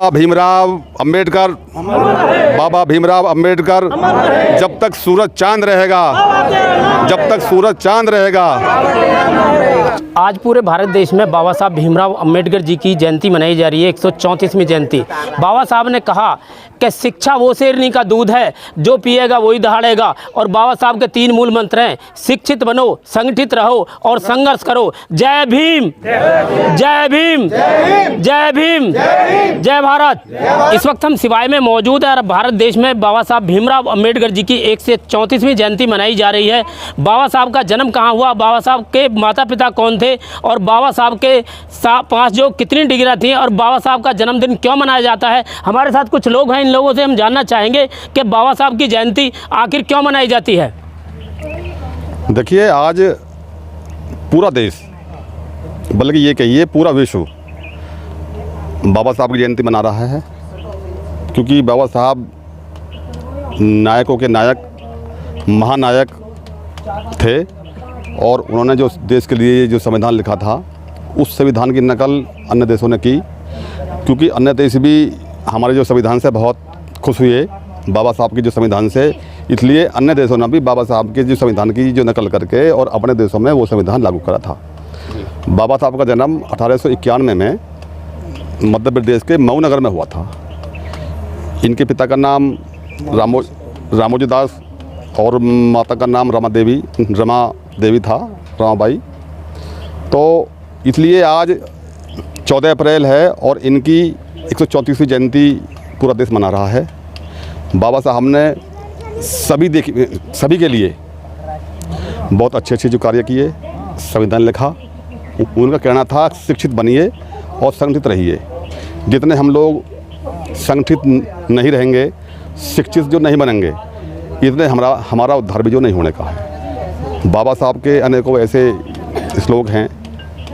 भीमराव अंबेडकर, बाबा भीमराव अंबेडकर, जब तक सूरज चांद रहेगा, जब तक सूरज चांद रहेगा। आज पूरे भारत देश में बाबा साहब भीमराव अंबेडकर जी की जयंती मनाई जा रही है, 134वीं जयंती। बाबा साहब ने कहा कि शिक्षा वो शेरनी का दूध है, जो पिएगा वही दहाड़ेगा। और बाबा साहब के 3 मूल मंत्र हैं, शिक्षित बनो, संगठित रहो और संघर्ष करो। जय भीम, जय भीम, जय भीम, जय भारत। इस वक्त हम सिवाय में मौजूद है और भारत देश में बाबा साहब भीमराव अंबेडकर जी की 134वीं जयंती मनाई जा रही है। बाबा साहब का जन्म कहाँ हुआ, बाबा साहब के माता पिता कौन थे और बाबा साहब के 5 जो कितनी डिग्रियाँ थी और बाबा साहब का जन्मदिन क्यों मनाया जाता है। हमारे साथ कुछ लोग हैं, इन लोगों से हम जानना चाहेंगे कि बाबा साहब की जयंती आखिर क्यों मनाई जाती है। देखिए, आज पूरा देश, बल्कि ये कहिए पूरा विश्व बाबा साहब की जयंती मना रहा है, क्योंकि बाबा साहब नायकों के नायक, महानायक थे और उन्होंने जो देश के लिए जो संविधान लिखा था, उस संविधान की नकल अन्य देशों ने की, क्योंकि अन्य देश भी हमारे जो संविधान से बहुत खुश हुए बाबा साहब के जो संविधान से, इसलिए अन्य देशों ने भी बाबा साहब के जो संविधान की जो नकल करके और अपने देशों में वो संविधान लागू करा था। बाबा साहब का जन्म 1891 में मध्य प्रदेश के मऊ नगर में हुआ था। इनके पिता का नाम रामोजी दास और माता का नाम रमा देवी था, रमाबाई। तो इसलिए आज 14 अप्रैल है और इनकी 134वीं जयंती पूरा देश मना रहा है। बाबा साहब ने सभी के लिए बहुत अच्छे जो कार्य किए, संविधान लिखा। उनका कहना था शिक्षित बनिए और संगठित रहिए। जितने हम लोग संगठित नहीं रहेंगे, शिक्षित जो नहीं बनेंगे, इतने हमारा उद्धार भी जो नहीं होने का है। बाबा साहब के अनेकों ऐसे श्लोक हैं,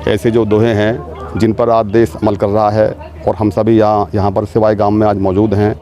ऐसे जो दोहे हैं, जिन पर आज देश अमल कर रहा है और हम सभी यहाँ पर सिवाय गांव में आज मौजूद हैं।